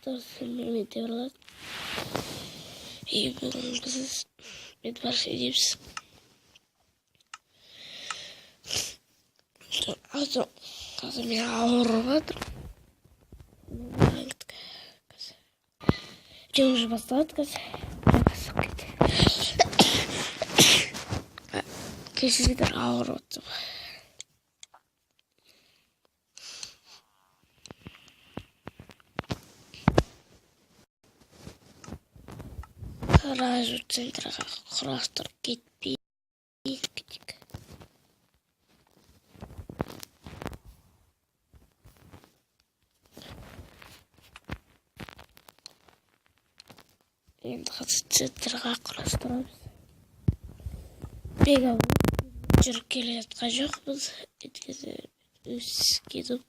Старсымен мете барады. Бүгін біз медбарша дейміз. Қазір мен ауырып жатырмын. Жыл уже басталады қазір. Кешеден ауырып отырмын. Қаражу центрға құрастырып кетпейік. Енді қазір центрға құрастырамыз. Бега жүріп келе жатқан жоқпыз. Өйткені өскенім.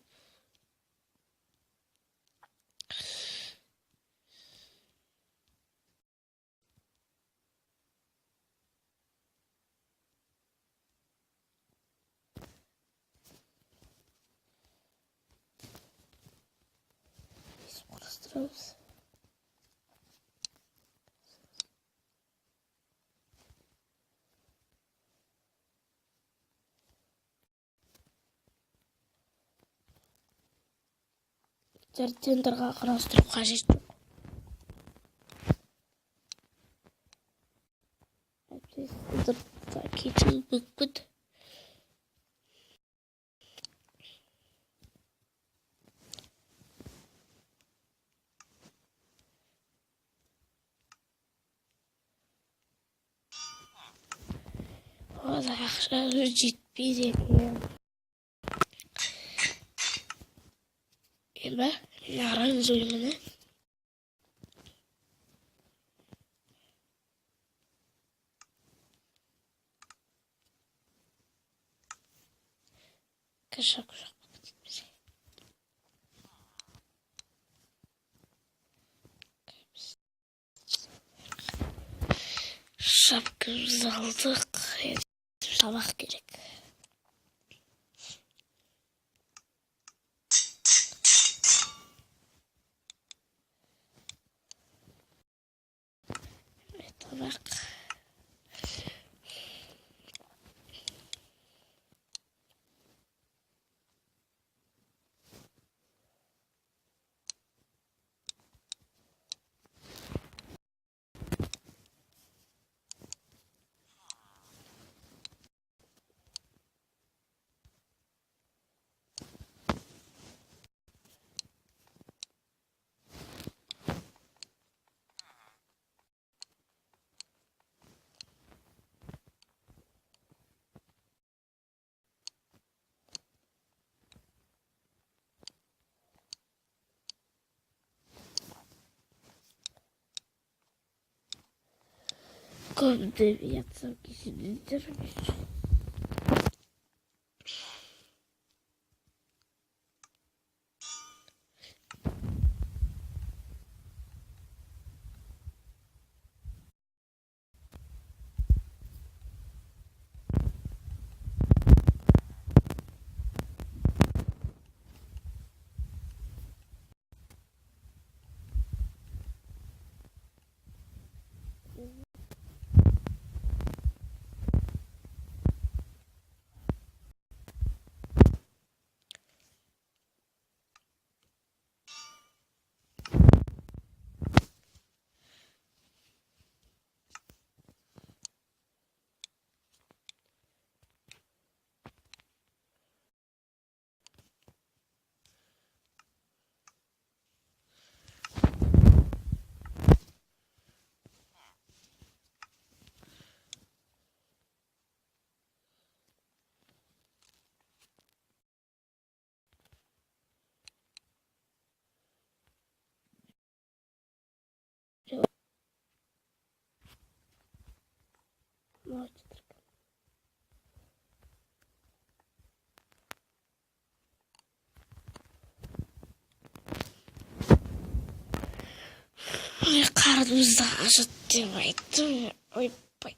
Құрастырамыз. Центрға құрастырып қажет жоқ. Сыныпқа кетуі мүмкін. Оған ақша жетпейді екен. Ба, жараңыз ойымына. Кашак жоқ кетпесе. Шапкамызды алдық. Сабақ керек. Табақ. Көмді ятсам кесімден жүрмеш. Молодец. Қарнымызды ашыт деп айттым. Ойбай.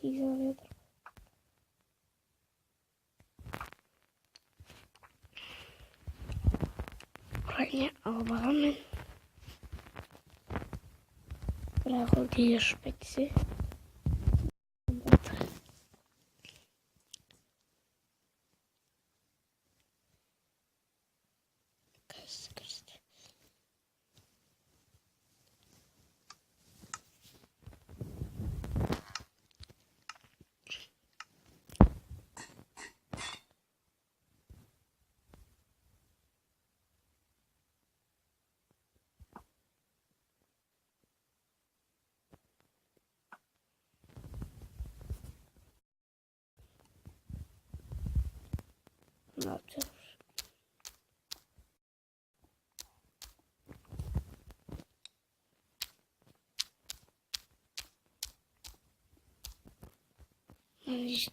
тиге алады. Броня албаған мен. Бірақ ол тиге ұшпайтсы. Ne yapacağız? İşte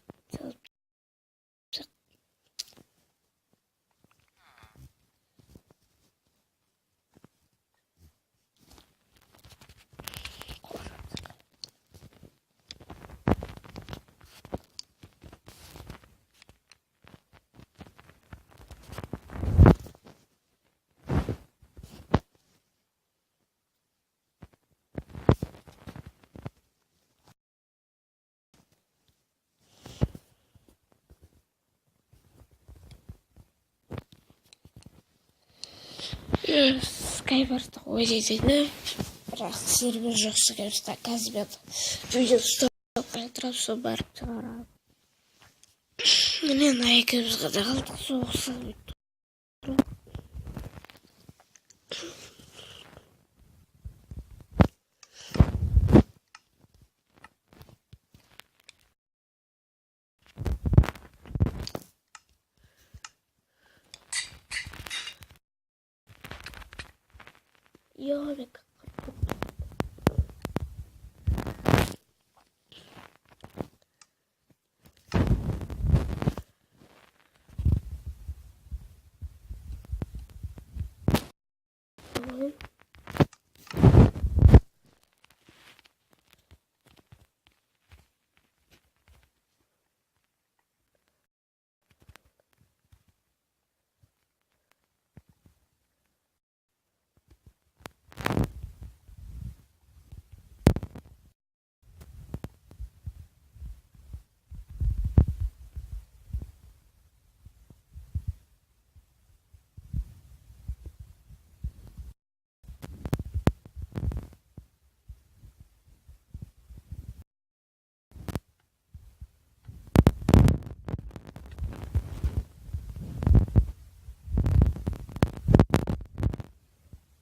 Skybard'da oynayacağını бірақ сервер жоқ Skybard'da қазір видео ұстап отырып сол барып шығарады. Міне екеуміз ғана қалдық соғысып Yok.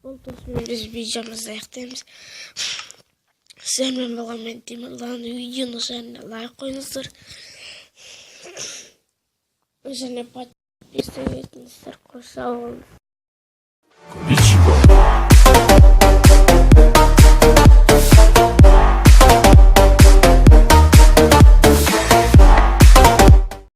Бұл досымен біз видеомызды аяқтаймыз. Сіздермен болған мен Тимурлан. Видеоны және лайк қойыңыздар. Және подписывайтыңыздар. Сау болыңыздар.